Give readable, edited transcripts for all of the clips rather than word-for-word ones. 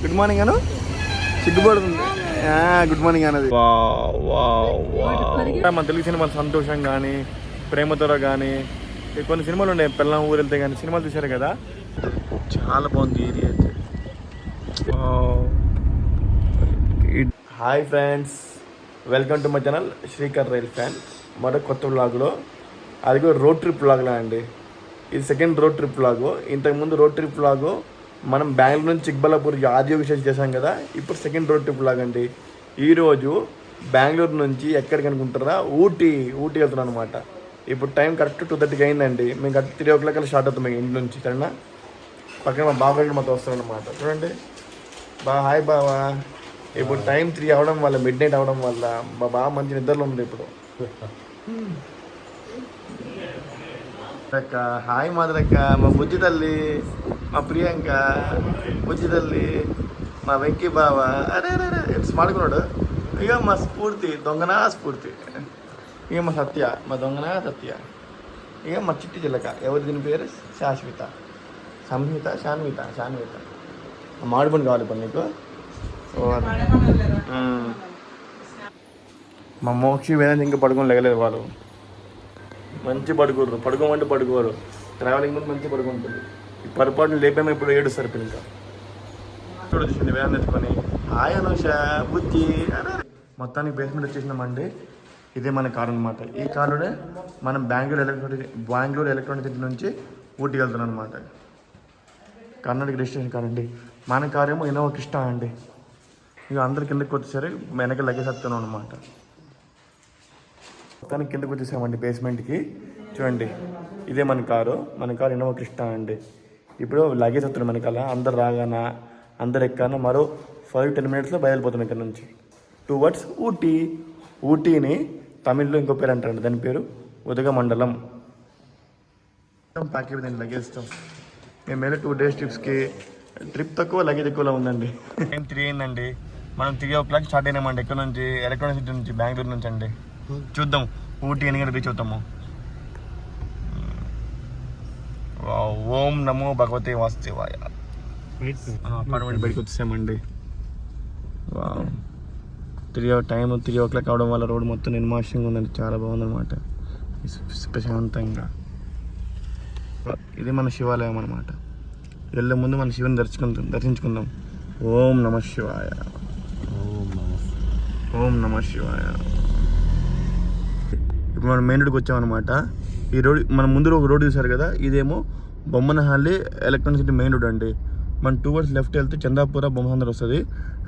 Good morning అను సిగ్గుపడుతుంది. Good morning అన్నది. మన తెలుగు సినిమాలు సంతోషం కానీ, ప్రేమతోర కానీ, కొన్ని సినిమాలు ఉన్నాయి, పెళ్ళం ఊరు వెళ్తే కానీ సినిమాలు చూశారు కదా, చాలా బాగుంది ఏరియా అయితే. Hi friends, welcome to my channel Srikar rail fan. మరో కొత్త వ్లాగ్లో, అది కూడా రోడ్ ట్రిప్ వ్లాగ్లా అండి. ఇది సెకండ్ రోడ్ ట్రిప్ వ్లాగు. ఇంతకుముందు రోడ్ ట్రిప్ వ్లాగు మనం బెంగళూరు నుంచి చిక్బల్లాపూర్ ఆదియోగి స్టేషన్ చేసాం కదా, ఇప్పుడు సెకండ్ రోడ్ ట్రిప్ వ్లాగ్ అండి. ఈరోజు బెంగళూరు నుంచి ఎక్కడికి అనుకుంటారా, ఊటీ వెళ్తున్నాను అనమాట. ఇప్పుడు టైం కరెక్ట్ 2:30 అయిందండి. మేము కరెక్ట్ 3 o'clock స్టార్ట్ అవుతాం మేము ఇంటి నుంచి. సరేనా, పక్కన మా బాబాయ్ మాతో వస్తారనమాట. చూడండి హాయ్ బావా. ఇప్పుడు టైం 3 అవ్వడం వల్ల, మిడ్ నైట్ అవ్వడం వల్ల మా బావ మంచి నిద్రలో ఉంది ఇప్పుడు. అక్క హాయ్ మాదరక్క, మా బుజ్జి తల్లి, మా ప్రియాంక బుజ్జి తల్లి, మా వెంకీ బావ. అరే స్మార్ట్కున్నాడు. ఇక మా స్ఫూర్తి, దొంగనా స్ఫూర్తి. ఇక మా సత్య, మా దొంగనా సత్య. ఇక మా చిట్టి చిల్లక, ఎవరు దీని పేరు శాశ్విత, సంహిత, శాన్విత. మామిడి పండు కావాలి ఇప్పుడు నీకు. మా మోక్షి వేదాంతి ఇంకా పడుకొని లేగలేదు. వాళ్ళు మంచి పడుకోరు, పడుకోమంటే పడుకోరు. ట్రావెలింగ్ ముందు మంచి పడుకుంటుంది. ఈ పొరపాటును లేపేమో ఇప్పుడు ఏడుస్తారు ఇప్పుడు. ఇంకా చూడండి వేదాన్ని ఎత్తుకొని హాయ్ అనుష బుజ్జి. మొత్తానికి బేస్మెంట్ వచ్చేసినామండి. ఇదే మన కారు అనమాట. ఈ కారులోనే మనం బెంగళూరు ఎలక్ట్రానిక్ సిటీ నుంచి ఊటీ వెళ్తున్నాం అనమాట. కర్ణాటక రిజిస్ట్రేషన్ కార్ అండి. మన కారు ఏమో ఇన్నోవా క్రిస్టా అండి. ఇక అందరు కిందకి వచ్చేసరి వెనక లగేజ్ వస్తున్నాం అనమాట. మొత్తానికి కిందకు వచ్చేసామండి బేస్మెంట్కి. చూడండి ఇదే మన కారు ఇన్నోవా క్రిస్టా అండి. ఇప్పుడు లగేజ్ వస్తున్నాం మనకలా. అందరు రాగానా, అందరు ఎక్కాన మరో 5-10 minutesలో బయలుపోతున్నాం ఇక్కడ నుంచి టువర్డ్స్ ఊటీ. ఊటీని తమిళ్లో ఇంకో పేరు అంటారండి, దాని పేరు ఉదగమండలం. ప్యాక్ అయిపోయిందండి లగేజ్తో. మేము వెళ్ళే 2 days ట్రిప్స్కి ట్రిప్ తక్కువ, లగేజ్ ఎక్కువలో ఉందండి. టైం 3 అయిందండి. మనం 3 o'clock స్టార్ట్ అయినామండి ఇక్కడ నుంచి, ఎలక్ట్రానిక్ సిటీ నుంచి, బెంగళూరు నుంచి అండి. చూద్దాం ఊటీ ఎన్ని గంటలకు రీచ్ అవుతాము. ఓం నమో భగవతే వాసుదేవాయ. అపార్ట్మెంట్ బయటకు వచ్చేసామండి. 3 o'clock అవడం వల్ల రోడ్ మొత్తం నిర్మాషంగా ఉందండి. చాలా బాగుందన్నమాట, ప్రశాంతంగా. ఇది మన శివాలయం అనమాట. వెళ్ళే ముందు మన శివుని దర్శించుకుందాం. ఓం నమః శివాయ, ఓం నమః శివాయ. ఇప్పుడు మనం మెయిన్ రోడ్కి వచ్చామన్నమాట. ఈ రోడ్ మనం ముందు ఒక రోడ్ చూసారు కదా, ఇదేమో Bommanahalli electronic city main road అండి. మనం towards లెఫ్ట్ వెళ్తే చందాపుర, బొమ్మహందర్ వస్తుంది.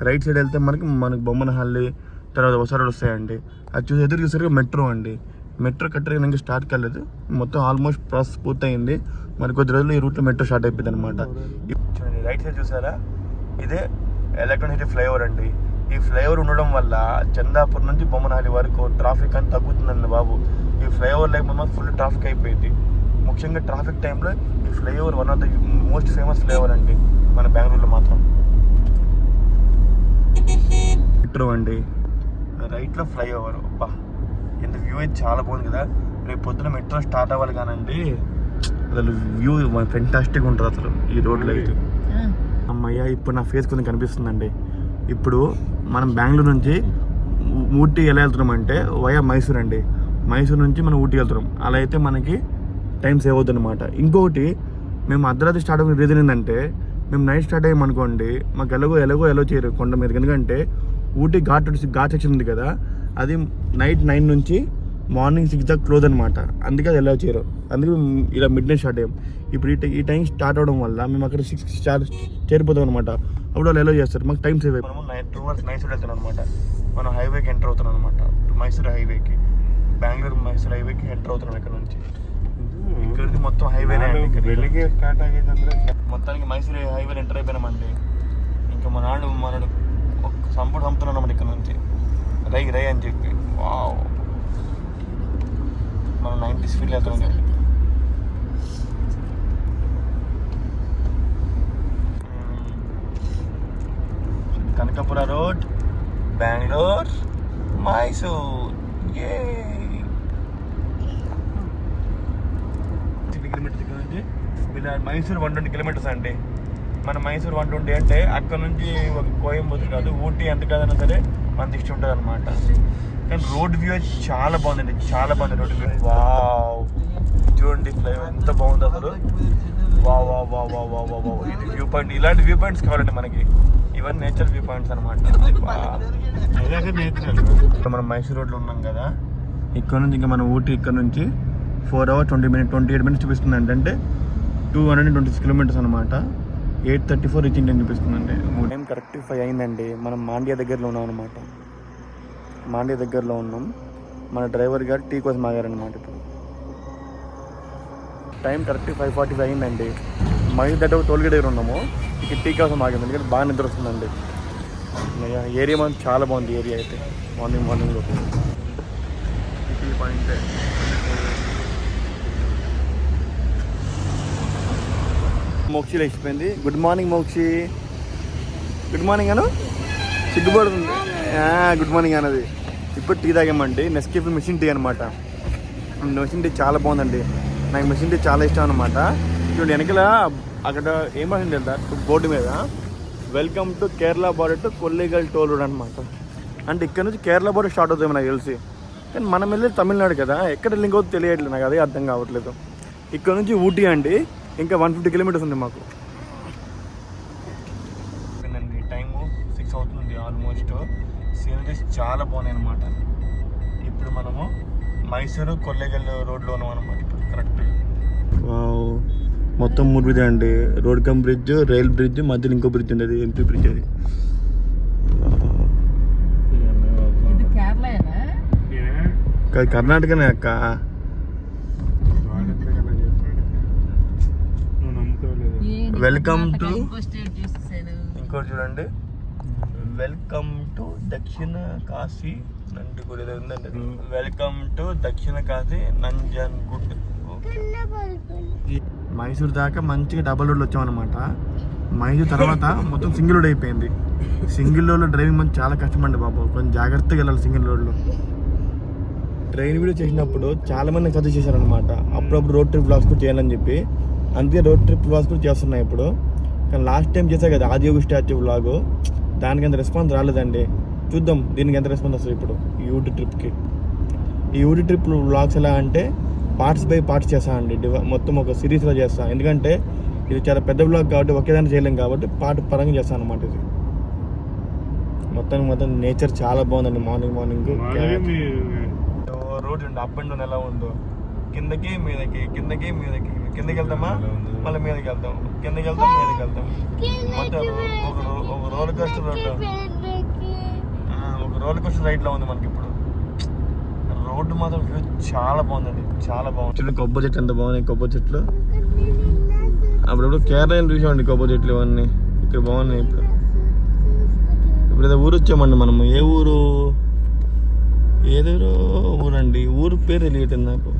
రైట్ సైడ్ వెళ్తే మనకి బొమ్మనహల్లి, తర్వాత ಹೊಸ రోడ్ వస్తాయండి. అది చూసి ఎదురు చూసారు మెట్రో అండి. మెట్రో కట్టడానికి ఇంకా స్టార్ట్ కాలేదు, మొత్తం ఆల్మోస్ట్ ప్రాసెస్ పూర్తయింది. మరి కొద్ది రోజులు ఈ రూట్లో మెట్రో స్టార్ట్ అయిపోయింది అనమాట. చూడండి రైట్ సైడ్ చూసారా, ఇదే ఎలక్ట్రానిక్ సిటీ ఫ్లైఓవర్ అండి. ఈ ఫ్లైఓవర్ ఉండడం వల్ల చందాపూర్ నుంచి బొమ్మనహల్లి వరకు ట్రాఫిక్ అని తగ్గుతుందండి బాబు. ఈ ఫ్లైఓవర్ లేకపోతే ఫుల్ ట్రాఫిక్ అయిపోయింది. ముఖ్యంగా ట్రాఫిక్ టైంలో ఈ flyover one of the most famous flyover అండి మన బెంగళూరులో మాత్రం. మెట్రో అండి, రైట్లో ఫ్లైఓవర్. అబ్బా ఎంత వ్యూ అయితే చాలా బాగుంది కదా. రేపు పొద్దున మెట్రో స్టార్ట్ అవ్వాలి కానండి, అసలు వ్యూ ఫెంటాస్టిక్ ఉంటుంది అసలు ఈ రోడ్లో అయితే. అమ్మయ్య ఇప్పుడు నా ఫేస్ కొంచెం కనిపిస్తుందండి. ఇప్పుడు మనం బెంగళూరు నుంచి ఊటీ ఎలా వెళ్తున్నామంటే వయా మైసూర్ అండి. మైసూర్ నుంచి మనం ఊటీ వెళ్తున్నాం. అలా అయితే మనకి టైం సేవ్ అవుతుంది అనమాట. ఇంకొకటి, మేము అర్ధరాత్రి స్టార్ట్ అయిన రీజన్ ఏంటంటే, మేము నైట్ స్టార్ట్ అయ్యామనుకోండి మాకు ఎలాగో చేయరు కొండ మీద. ఎందుకంటే ఊటీ ఘాట్ సెక్షన్ ఉంది కదా, అది నైట్ 9 నుంచి మార్నింగ్ 6 దాకా క్లోజ్ అనమాట. అందుకే అది ఎలా చేయరు. అందుకే ఇలా మిడ్ నైట్ స్టార్ట్ అయ్యాం. ఇప్పుడు ఈ టైం స్టార్ట్ అవడం వల్ల మేము అక్కడ 6 చేరిపోతాం అనమాట. అప్పుడు వాళ్ళు ఎలా చేస్తారు, మాకు టైం సేవ్ అయిపోయి. మనం 2 hours మైసూర్ వెళ్తున్నాం అనమాట. మనం హైవేకి ఎంటర్ అవుతున్నాం అనమాట. మైసూర్ హైవేకి, బెంగళూరు మైసూర్ హైవేకి ఎంటర్ అవుతున్నాం ఇక్కడ నుంచి. ఇక్కడికి మొత్తం హైవేనే అండి. స్టార్ట్ అయ్యేది మొత్తానికి మైసూర్ హైవే ఎంటర్ అయిపోయినామండి. ఇంకా మనడు సంపుడు చంపుతున్నాం ఇక్కడ నుంచి, రై అని చెప్పి. వావ్, మనం 90 speed వెళ్తాం చెప్పి. కనకపుర రోడ్, బెంగళూరు, మైసూర్. కిలోమీటర్స్ ఇక్కడ నుంచి మైసూర్ 120 kilometers అండి. మన మైసూర్ 120 అంటే అక్కడ నుంచి ఒక కోయంబత్తూరు కాదు ఊటీ ఎంత కాదన్నా సరే 160 ఉంటుంది అనమాట. కానీ రోడ్ వ్యూ చాలా బాగుందండి, చాలా బాగుంది రోడ్ వ్యూ. వావ్ చూడండి ఫ్లైఓవర్ ఎంత బాగుంది అసలు. Wow wow wow wow wow wow wow. ఇది వ్యూ పాయింట్, ఇలాంటి వ్యూ పాయింట్స్ కావాలండి మనకి. ఇవన్నీ నేచర్ వ్యూ పాయింట్స్ అనమాట. మనం మైసూర్ రోడ్లో ఉన్నాం కదా, ఇక్కడ నుంచి ఇంకా మన ఊటీ ఇక్కడ నుంచి 4 hours 28 minutes చూపిస్తుంది అంటే 226 kilometers అనమాట. 8:34 రీచింగ్ టైం చూపిస్తుందండి. టైం కరెక్ట్ 5 అయిందండి. మనం మాండ్యా దగ్గరలో ఉన్నాం అనమాట. మాండ్యా దగ్గరలో ఉన్నాం. మన డ్రైవర్ గారు టీ కోసం ఆగారనమాట. ఇప్పుడు టైం కరెక్ట్ 5:45 అయిందండి. మైసూర్ దగ్గర టోల్గేట్ దగ్గర ఉన్నాము. ఇక టీ కోసం ఆగింది ఎందుకంటే బాగా నిద్ర వస్తుందండి. ఏరియా మనం చాలా బాగుంది. ఏరియా అయితే మార్నింగ్లో టీ పాయింట్. మోక్షి లేచిపోయింది. Good morning Mokshi. Good morning అను. సిగ్గుపడుతుంది. గుడ్ మార్నింగ్ అన్నది. ఇప్పుడు టీ తాగామండి. నెస్కేఫ్ మిషన్ టీ అనమాట. మిషన్ టీ చాలా బాగుందండి. నాకు మిషన్ టీ చాలా ఇష్టం అనమాట. చూడండి వెనకల అక్కడ ఏం రాసింది తెలుసా బోర్డు మీద, welcome to Kerala border to Kollegal toll road అనమాట. అంటే ఇక్కడ నుంచి కేరళ బార్డర్ స్టార్ట్ అవుతుంది నాకు తెలిసి. కానీ మనం వెళ్ళేది తమిళనాడు కదా, ఎక్కడ లింక్ అవుతుందో తెలియట్లేదు నాకు. అదే అర్థం కావట్లేదు. ఇక్కడ నుంచి ఊటీ అండి ఇంకా 150 kilometers ఉంది మాకు. టైము 6 అవుతుంది ఆల్మోస్ట్. సీనరీస్ చాలా బాగున్నాయి అనమాట. ఇప్పుడు మనము మైసూరు కొల్లేగల్ రోడ్లో ఉన్నాం అనమాట. ఇప్పుడు కరెక్ట్ మొత్తం 3 బ్రిడ్జ్ అండి. Road come bridge, rail bridge, మధ్యలో ఇంకో బ్రిడ్జ్ ఉంది, అది ఎంపీ బ్రిడ్జ్. అది కర్ణాటకనే అక్క. వెల్కమ్ టు ఇంకోటి చూడండి, వెల్కమ్ టు దక్షిణ కాశీ నందిగుడ్ ఉందండి. వెల్కమ్ టు దక్షిణ కాశీ నంజన్గుడ్. మైసూర్ దాకా మంచిగా డబల్ రోడ్లు వచ్చామన్నమాట. మైసూర్ తర్వాత మొత్తం సింగిల్ రోడ్ అయిపోయింది. సింగిల్ రోడ్లో డ్రైవింగ్ మనకు చాలా కష్టమండి బాబు. కొంచెం జాగ్రత్తగా వెళ్ళాలి సింగిల్ రోడ్లో. ట్రైన్ వీడియో చేసినప్పుడు చాలా మంది సజెస్ట్ చేశారనమాట అప్పుడప్పుడు రోడ్ ట్రిప్ వ్లాగ్స్ కూడా చేయాలని చెప్పి. అందుకే రోడ్ ట్రిప్ వ్లాగ్స్ కూడా చేస్తున్నాయి ఇప్పుడు. కానీ లాస్ట్ టైం చేసా కదా ఆదియోగి స్టాచ్యూ వ్లాగ్, దానికి ఎంత రెస్పాన్స్ రాలేదండి. చూద్దాం దీనికి ఎంత రెస్పాన్స్ వస్తుంది ఇప్పుడు ఈ యూటీ ట్రిప్కి. ఈ యూటీ ట్రిప్ వ్లాగ్స్ ఎలా అంటే పార్ట్స్ బై పార్ట్స్ చేస్తా అండి. మొత్తం ఒక సిరీస్లో చేస్తాను. ఎందుకంటే ఇది చాలా పెద్ద వ్లాగ్ కాబట్టి ఒకేదాన్ని చేయలేం కాబట్టి పార్ట్ పరంగా చేస్తాను అనమాట. ఇది మొత్తం నేచర్ చాలా బాగుందండి. మార్నింగ్ రోడ్ ఉండి అప్ అండ్ డౌన్ ఎలా ఉందో, కిందకి మీదకి కిందకి వెళ్తామా మళ్ళీ మీదకి వెళ్తాం, కిందకి వెళ్తాం మీదకి వెళ్తాం. మొత్తం ఒక రోలర్ కోస్టర్ రైడ్ లో ఉంది మనకి ఇప్పుడు. రోడ్డు మాత్రం వ్యూ చాలా బాగుందండి, చాలా బాగుంది. చూడండి కొబ్బరి చెట్లు ఎంత బాగున్నాయి. కొబ్బరి చెట్లు అప్పుడప్పుడు కేరళ చూసామండి. కొబ్బరి చెట్లు ఇవన్నీ ఇక్కడ బాగున్నాయి. ఇప్పుడు ఏదో ఊరు వచ్చామండి మనము. ఏ ఊరు? ఏదో ఊరండి. ఊరు పేరు తెలియట్లేదు నాకు.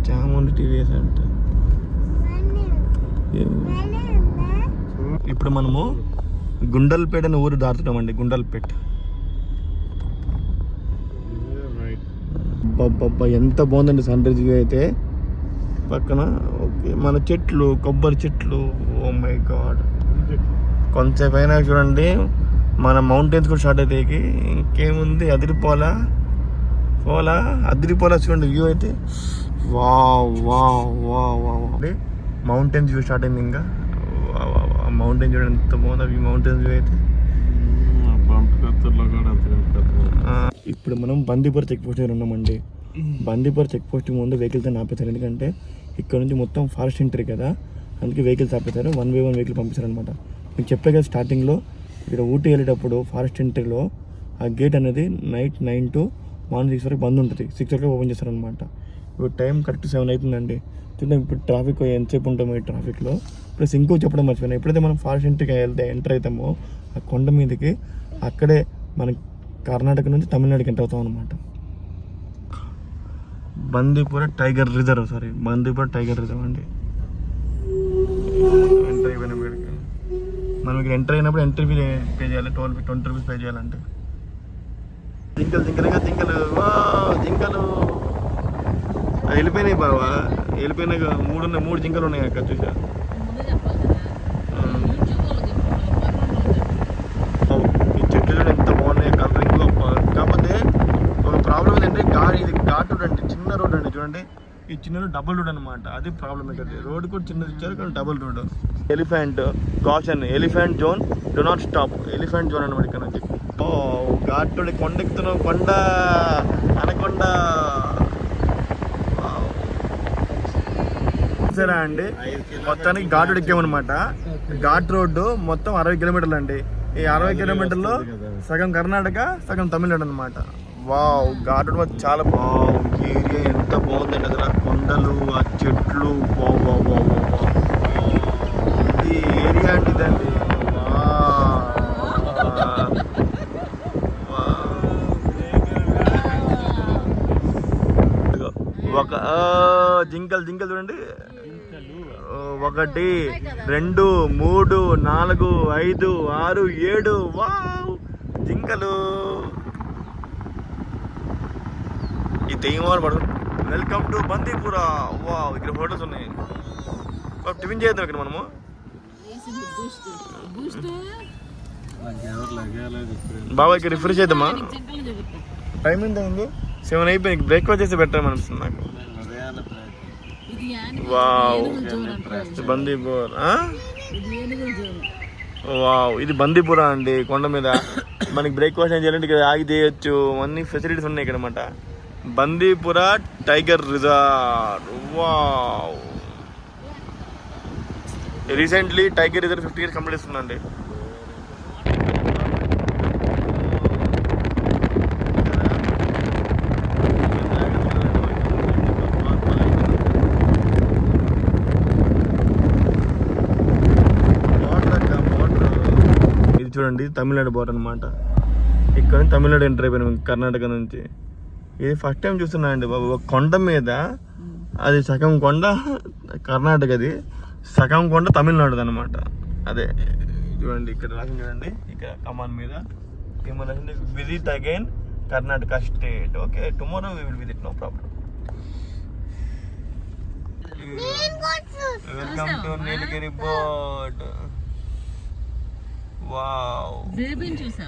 చాముండి టీవీఎస్ అంట. ఇప్పుడు మనము గుండల్పేట అనే ఊరు దాటుతామండి. గుండల్పేట. బాబా ఎంత బాగుందండి సన్ రైజ్ వ్యూ అయితే. పక్కన ఓకే మన చెట్లు, కొబ్బరి చెట్లు. Oh my god. కొంచెంసేపు అయినా చూడండి మన మౌంటైన్స్ కూడా స్టార్ట్ అవుతాయి. ఇంకేముంది అదిరిపోలా చూడండి వ్యూ అయితే. మౌంటైన్స్ వ్యూ స్టార్ట్ అయింది. ఇంకా మౌంటైన్ చూడండి ఎంత బాగుంది ఈ మౌంటైన్స్ వ్యూ అయితే. ఇప్పుడు మనం బందీపూర్ చెక్ పోస్ట్ దగ్గర ఉన్నామండి. బందీపూర్ చెక్ పోస్ట్ ముందు వెహికల్స్ అని ఆపేశారు. ఎందుకంటే ఇక్కడ నుంచి మొత్తం ఫారెస్ట్ ఎంట్రీ కదా, అందుకే వెహికల్స్ ఆపేశారు. 1 by 1 వెహికల్ పంపించారు అనమాట. మీకు చెప్పే కదా స్టార్టింగ్లో ఇక్కడ ఊటీ వెళ్ళేటప్పుడు ఫారెస్ట్ ఎంట్రీలో ఆ గేట్ అనేది నైట్ 9 to మార్నింగ్ 6 వరకు బంద్ ఉంటుంది. 6 వరకు ఓపెన్ చేస్తారనమాట. ఇప్పుడు టైం కరెక్ట్ 7 అవుతుందండి. చూద్దాం ఇప్పుడు ట్రాఫిక్ ఎంతసేపు ఉంటామో ఈ ట్రాఫిక్లో. ప్లస్ ఇంకో చెప్పడం మర్చిపోయినా, ఎప్పుడైతే మనం ఫారెస్ట్ ఎంట్రీకి ఎంటర్ అవుతామో ఆ కొండ మీదకి అక్కడే మన కర్ణాటక నుంచి తమిళనాడుకి ఎంటర్ అవుతాం అనమాట. బందీపుర టైగర్ రిజర్వ్ అండి. ఎంటర్ అయిపోయిన మనం ఇక్కడ ఎంటర్ అయినప్పుడు ఎంట్రీ ఫీ పే చేయాలి. 20 rupees పే చేయాలంటే. జింకలు అది వెళ్ళిపోయినాయి బావా. వెళ్ళిపోయినాక 3 జింకలు ఉన్నాయి అక్కడ చూసా. ఈ చెట్లు చూడండి ఎంత బాగున్నాయి కలరింగ్. కాకపోతే ఒక ప్రాబ్లం ఏంటంటే ఇది ఘాట్ రోడ్ అండి, చిన్న రోడ్ అండి. చూడండి ఈ చిన్న రోడ్ డబుల్ రోడ్ అనమాట. అది ప్రాబ్లం ఇక్కడ. రోడ్ కూడా చిన్నది ఇచ్చారు కానీ double road. Elephant caution, elephant zone, do not stop. Elephant zone అనమాట ఇక్కడ నుంచి. ఓ ఘాట్ రోడ్ కొండెక్కుతున్నాం, కొండ అనకొండ సరే అండి. మొత్తానికి ఘాట్ రోడ్ ఎక్కామన్నమాట. ఘాట్ రోడ్డు మొత్తం 60 కిలోమీటర్లు అండి. ఈ 60 కిలోమీటర్లో సగం కర్ణాటక, సగం తమిళనాడు అనమాట. వావ్, ఘాట్ రోడ్ చాలా బాగుంది. ఏరియా ఎంత బాగుందండి అసలు. కొండలు, ఆ చెట్లు, ఈ ఏరియా అంటే ఇదండి. ఒక జింకలు చూడండి. 1 2 3 4 5 6 7 వావ్ జింకలు. ఈ దెయ్యం పడు. Welcome to Bandipura. వావ్, ఇక్కడ ఫోటోస్ ఉన్నాయి. టిఫిన్ చేద్దాం ఇక్కడ మనము. బాబా ఇక్కడ రిఫ్రెష్ చేద్దామా? టైం ఎంత అయింది? 7 అయిపోయింది. బ్రేక్ఫాస్ట్ చేసి బెటర్ అనిపిస్తుంది నాకు. వావ్, బందీపూర్. వావ్, ఇది బందీపురా అండి, కొండ మీద. మనకి బ్రేక్ఫాస్ట్ ఏం చేయాలంటే ఇక్కడ ఆగి చేయొచ్చు. అన్ని ఫెసిలిటీస్ ఉన్నాయి ఇక్కడ అన్నమాట. Bandipura tiger reserve. Wow, recently tiger reserve 50 years complete ఇస్తుందండి. చూడండి తమిళనాడు బోర్డర్ అనమాట. ఇక్కడ నుంచి తమిళనాడు ఎంటర్ అయిపోయినాం కర్ణాటక నుంచి. ఇది ఫస్ట్ టైం చూస్తున్నా అండి బాబు. ఒక కొండ మీద, అది సగం కొండ కర్ణాటకది, సగం కొండ తమిళనాడుది అనమాట. అదే చూడండి ఇక్కడ రాసింది చూడండి. ఇక్కడ కమాన్ మీద ఏమన్నా visit again Karnataka state. Okay, tomorrow we will visit, no problem. Welcome to Nilgiri board. Wow,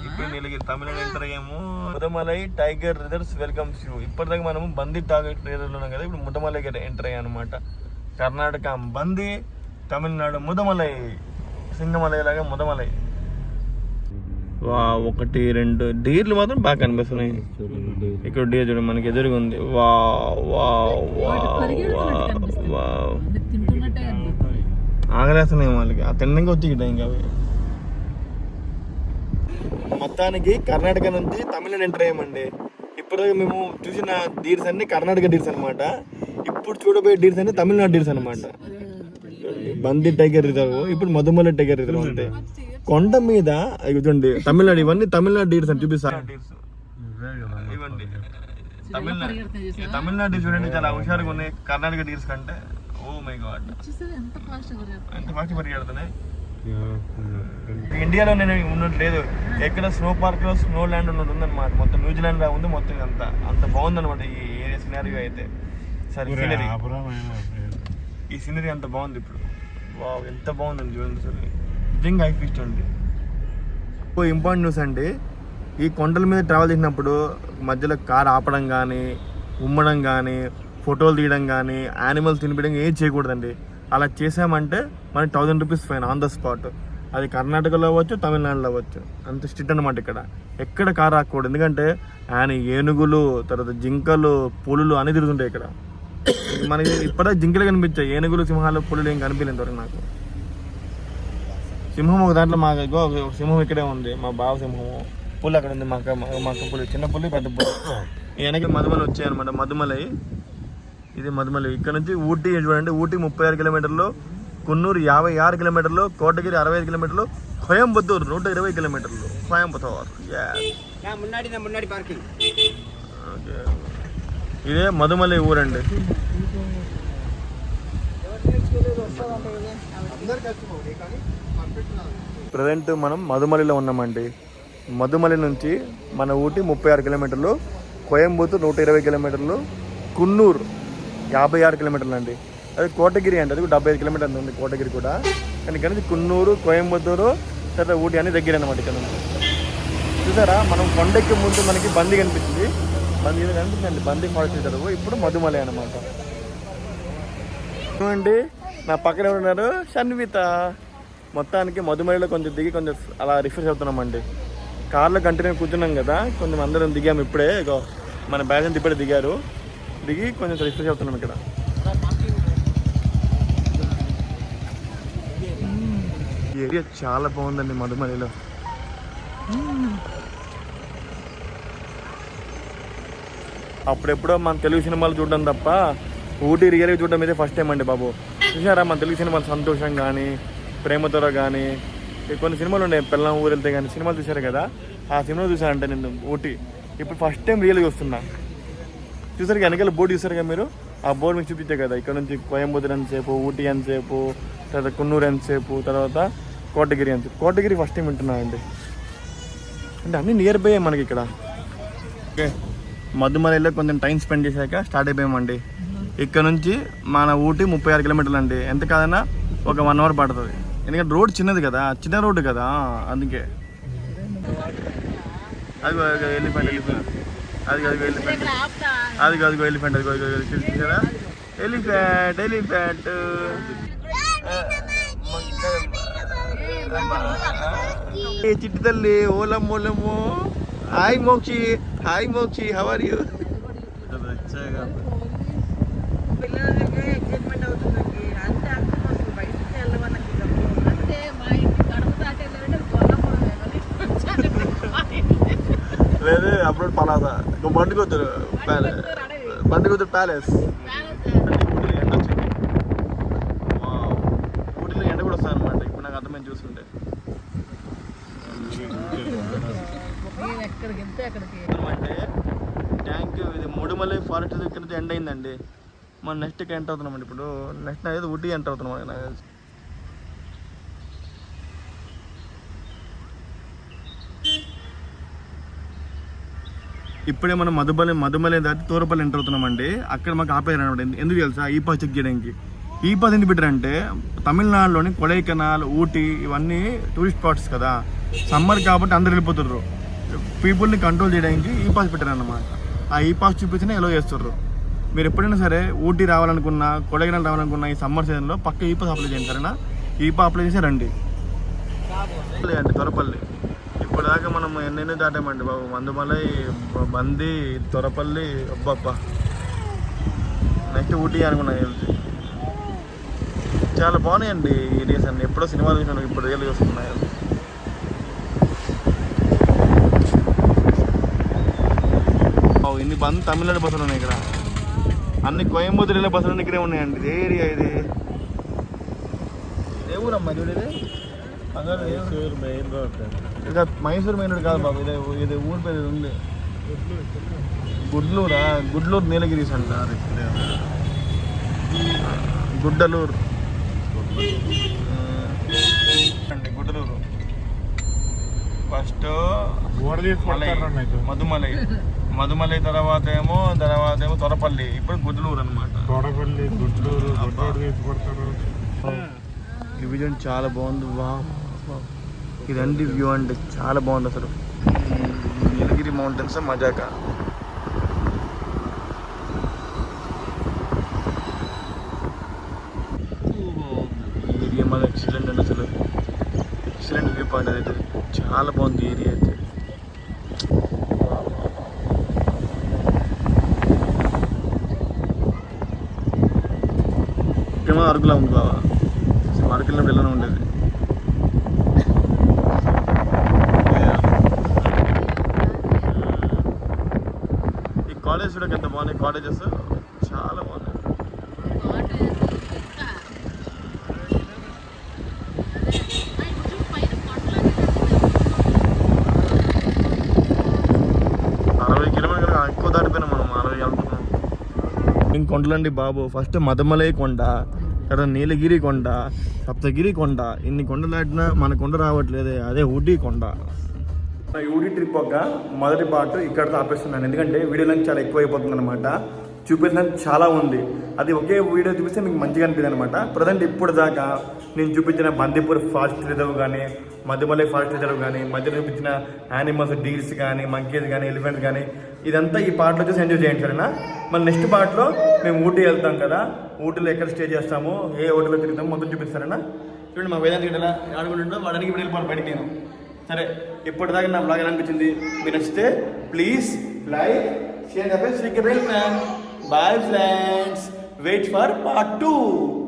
ఇప్పుడు నీలగిరి తమిళనాడు ఎంటర్ అయ్యాము. Mudumalai tiger reserves welcomes you. ఇప్పటిదాకా మనము బందీ టైగర్ రిజర్వ్ ఉన్నాం కదా, ఇప్పుడు ముదమలై ఎంటర్ అయ్యాం అనమాట. కర్ణాటక బందీ, తమిళనాడు ముదమలై, సింగమలై లాగా ముదమలై. వా, 1 2 డీర్లు మాత్రం బాగా కనిపిస్తున్నాయి. ఇక్కడ డీర్ చూడండి మనకి ఎదురుగా ఉంది. వా వా వా వా, ఆగలేస్తున్నాయి వాళ్ళకి. ఆ తిన్నగా వచ్చి ఇంకా అవి. మొత్తానికి కర్ణాటక నుంచి తమిళనాడు ఎంటర్ అయ్యామండి. ఇప్పుడు మేము చూసిన డీర్స్ అన్ని కర్ణాటక డీర్స్ అనమాట. ఇప్పుడు చూడబోయే డీర్స్ అన్ని తమిళనాడు డీర్స్ అనమాట. బందీ టైగర్ రిజర్వ్, ఇప్పుడు మధుమలై టైగర్ రిజర్వ్. అంటే కొండ మీద చూడండి తమిళనాడు. ఇవన్నీ తమిళనాడు డీర్స్ అని చూపిస్తారు. ఇవ్వండి తమిళనాడు డీర్స్ చూడండి, చాలా హుషారుగా ఉన్నాయి కర్ణాటక డీర్స్ కంటే. ఓ మై గాడ్, ఎంత ఫాస్ట్ పరిగెడుతున్నాయి. ఇండియాలో నేను ఉన్నట్టు లేదు. ఎక్కడ స్నో పార్క్ లో స్నో ల్యాండ్ ఉన్నట్టు ఉందన్నమాట. మొత్తం న్యూజిలాండ్ లా ఉంది మొత్తం. అంత బాగుందన్నమాట ఈ ఏరియా సినారియో అయితే. సరే సీనరీ, ఈ సీనరీ అంత బాగుంది ఇప్పుడు. వావ్, ఎంత బాగుందండి చూడండి. సరే నిజంగా హై ఫీస్ట్ అండి. ఇంపార్టెంట్ న్యూస్ అండి. ఈ కొండల మీద ట్రావెల్ చేసినప్పుడు మధ్యలో కార్ ఆపడం కానీ, ఉమ్మడం కానీ, ఫోటోలు తీయడం కానీ, యానిమల్స్ తినిపించడం ఏం చేయకూడదండి. అలా చేసామంటే మనకి 1000 rupees fine on the spot. అది కర్ణాటకలో అవ్వచ్చు, తమిళనాడులో అవ్వచ్చు. అంత స్ట్రిక్ట్ అనమాట ఇక్కడ. ఎక్కడ కారు ఆకూడదు. ఎందుకంటే ఏనుగులు, తర్వాత జింకలు, పులులు అన్నీ తిరుగుతుంటాయి ఇక్కడ. మనకి ఇప్పటికే జింకలు కనిపించాయి, ఏనుగులు, సింహాలు, పులులు ఏం కనిపించలేదు ఇంతవరకు నాకు. సింహం ఒక దాంట్లో సింహం ఇక్కడే ఉంది, మా బావ సింహము. పులి అక్కడ ఉంది, మాక పులి, చిన్న పులి, పెద్ద పులి. వెనక్కి మధుమలై వచ్చాయన్నమాట. మధుమలై, ఇది మధుమలై. ఇక్కడ నుంచి ఊటీ చూడండి. ఊటీ 36 కిలోమీటర్లు, కున్నూరు 56 కిలోమీటర్లు, కోటగిరి 65 కిలోమీటర్లు, కోయంబత్తూరు 120 కిలోమీటర్లు. కోయంబత్తూరు ఇదే మధుమలై ఊరండి. ప్రజెంట్ మనం మధుమలైలో ఉన్నామండి. మధుమలై నుంచి మన ఊటీ 36 కిలోమీటర్లు, కోయంబత్తూరు 120 కిలోమీటర్లు, కున్నూరు 56 కిలోమీటర్లు అండి. అది కోటగిరి అంటే, అది 75 కిలోమీటర్లు ఉంది కోటగిరి కూడా. కానీ ఇక్కడ నుంచి కున్నూరు, కోయంబత్తూరు, తర్వాత ఊటీ అని దగ్గర అనమాట. ఇక్కడ నుంచి చూసారా, మనం కొండెక్కి ముందు మనకి బంది కనిపించింది, బంది కనిపించింది, బంది ఫారెస్ట్ చేశారు. ఇప్పుడు మధుమలై అనమాట. చూడండి నా పక్కన ఉన్నారు షన్విత. మొత్తానికి మధుమలైలో కొంచెం దిగి కొంచెం అలా రిఫ్రెష్ అవుతున్నామండి. కార్లో కంటిన్యూ కూర్చున్నాం కదా, కొంచెం అందరం దిగాము ఇప్పుడే. మన బ్యాలెన్స్ ఇప్పుడే దిగారు, దిగి కొంచెం రిఫ్రెష్ అవుతున్నాం ఇక్కడ. ఈ ఏరియా చాలా బాగుందండి మధుమలైలో. అప్పుడెప్పుడో మన తెలుగు సినిమాలు చూడడం తప్ప ఊటీ రియల్గా చూడడం అయితే ఫస్ట్ టైం అండి బాబు. చూసారా మన తెలుగు సినిమాలు సంతోషం కానీ, ప్రేమతోర కానీ, కొన్ని సినిమాలు ఉన్నాయి, పెళ్ళం ఊరు వెళ్తే కానీ సినిమాలు చూసారు కదా, ఆ సినిమా చూసానంటే నేను ఊటీ. ఇప్పుడు ఫస్ట్ టైం రియల్గా చూస్తున్నా. చూసారు వెనకాల బోర్డు చూసారు కదా మీరు, ఆ బోర్డు మీకు చూపించే కదా, ఇక్కడ నుంచి కోయంబత్తూరు ఎంతసేపు, ఊటీ ఎంతసేపు, తర్వాత కున్నూరు ఎంతసేపు, తర్వాత కోటగిరి ఎంతసేపు. కోటగిరి ఫస్ట్ టైం వింటున్నా అండి. అంటే అన్నీ నియర్ బై మనకి ఇక్కడ. ఓకే, మధుమలైలో కొంచెం టైం స్పెండ్ చేశాక స్టార్ట్ అయిపోయామండి. ఇక్కడ నుంచి మన ఊటీ 36 కిలోమీటర్లు అండి. ఎంత కాదన్నా ఒక 1 అవర్ పడుతుంది, ఎందుకంటే రోడ్ చిన్నది కదా, చిన్న రోడ్డు కదా, అందుకే. అది ఎలిఫెంట్, అది ఎలిఫెంట్, అది ఎలిఫెంట్, అది చూసారా ఎలిఫెంట్, ఎలిఫెంట్. చిట్టి తల్లి ఓలమ్మోలము. Hi Mokshi, hi Mokshi, how are you? లేదు అప్పుడు పలాస బండికొద్దురు ప్యాలెస్, బండికొద్దురు ప్యాలెస్. ఎండ వచ్చింది, ఊటీలో ఎండ కూడా వస్తుంది అనమాట. ఇప్పుడు నాకు అర్థమైంది చూస్తుంటే. అంటే ట్యాంక్ ఇది మధుమలై ఫారెస్ట్ దగ్గర నుంచి ఎండ్ అయిందండి. మనం నెక్స్ట్ ఎంటర్ అవుతున్నామండి. ఇప్పుడు నెక్స్ట్ అనేది ఊటీ ఎంటర్ అవుతున్నాం నాకు తెలిసి. ఇప్పుడే మనం మధుమలై దాటి తూరపల్లి ఎంటర్ అవుతున్నామండి. అక్కడ మాకు ఆపేయారు అనమాట. ఎందుకు తెలుసా, ఈ పాస్ చెక్ చేయడానికి. ఈ పాస్ ఎందుకు పెట్టారంటే, తమిళనాడులోని కొడైకెనాల్, ఊటీ ఇవన్నీ టూరిస్ట్ స్పాట్స్ కదా, సమ్మర్ కాబట్టి అందరు వెళ్ళిపోతుర్రు. పీపుల్ని కంట్రోల్ చేయడానికి ఈ పాస్ పెట్టారన్నమాట. ఆ ఈ పాస్ చూపించినా ఎలో చేస్తుర్రు. మీరు ఎప్పుడైనా సరే ఊటీ రావాలనుకున్నా, కొడైకెనాల్ రావాలనుకున్నా ఈ సమ్మర్ సీజన్లో పక్క ఈ పాస్ అప్లై చేయండి సరేనా. ఈ పాస్ అప్లై చేసి రండి అంటే తొరపల్లి. ఇప్పుడు దాకా మనం ఎన్నెన్నో దాటామండి బాబు. మధుమలై, బంది, తొరపల్లి, అబ్బబ్బా. నెక్స్ట్ ఊటీ అనుకున్నా. చాలా బాగున్నాయండి ఈ ఏరియాస్ అన్ని. ఎప్పుడో సినిమాలు చూసినాను, ఇప్పుడు రియల్ చూస్తున్నాయి. ఇన్ని బంద్ తమిళనాడు బస్సులు ఉన్నాయి ఇక్కడ. అన్ని కోయంబత్తూరు వెళ్ళే బస్సులు ఇక్కడే ఉన్నాయండి. ఏ ఏరియా ఇది? ఏ ఊరమ్మా చూడేది? Main road. ఇక మైసూర్ మెయిన్ రోడ్ కాదు బాబు, ఇది ఊరి పేరు ఉంది. గుడ్లూరా? గుడ్లూరు నీలగిరీస్ అంటారు. గుడ్డలూరు అండి, గుడ్డలూరు. ఫస్ట్ మధుమలై తర్వాత ఏమో తొరపల్లి, ఇప్పుడు గుడ్లూరు అనమాట. తొరపల్లి, గుడ్లూరు. ఈ వ్యూ చాలా బాగుంది. వా, ఇదండి వ్యూ అంటే చాలా బాగుంది అసలు. నీలగిరి మౌంటైన్స్ మజాక. ఏరియా మాది ఎక్సలెంట్ అండి అసలు. ఎక్సలెంట్ వ్యూ పాయింట్ అయితే. చాలా బాగుంది ఏరియా అయితే. ఇక్కడేమో అరకులా ఉంది బాబా. అరకులో వెళ్ళనే ఉండేది. ఈ కాలేజ్ కూడా ఎంత బాగున్నాయి, కాలేజెస్ చాలా బాగున్నాయి. ఎక్కువ దాటిపోయినా మనం 60 అనుకున్నాం. కొండలండి బాబు. ఫస్ట్ మధుమలై కొండ, తర్వాత నీలగిరి కొండ, సప్తగిరి కొండ. ఇన్ని కొండలు దాటినా మన కొండ రావట్లేదే, అదే ఊటీ కొండ. ఊటీ ట్రిప్ ఒక మొదటి పార్ట్ ఇక్కడతో ఆపేస్తున్నాను, ఎందుకంటే వీడియో లెంగ్త్ చాలా ఎక్కువ అయిపోతుంది అనమాట. చూపించడానికి చాలా ఉంది. అది ఒకే వీడియో చూపిస్తే మీకు మంచిగా అనిపిస్తుంది అనమాట. ప్రజెంట్ ఇప్పుడు దాకా నేను చూపించిన బందీపూర్ ఫారెస్ట్ రిజర్వ్ కానీ, మధుమలై ఫారెస్ట్ రిజర్వ్ కానీ, మధ్యలో చూపించిన యానిమల్స్ డీర్స్ కానీ, మంకీస్ కానీ, ఎలిఫెంట్స్ కానీ, ఇదంతా ఈ పార్ట్లో చూసి ఎంజాయ్ చేయండి సరేనా. మన నెక్స్ట్ పార్ట్లో మేము ఊటీ వెళ్తాం కదా, ఊటీలో ఎక్కడ స్టే చేస్తాము, ఏ హోటల్లో తిరుగుతాము మొత్తం చూపిస్తారేనా. చూడండి మా వేదాంతి గడ్డలా ఆడుకుంటుంటో వాడానికి ఇప్పుడు వెళ్ళిపోవాలి బయటికి నేను. సరే ఇప్పటిదాకా నా బ్లాగ్ ఎలా అనిపించింది, మీరు నచ్చితే please like share, subscribe fan. Bye friends, wait for part 2.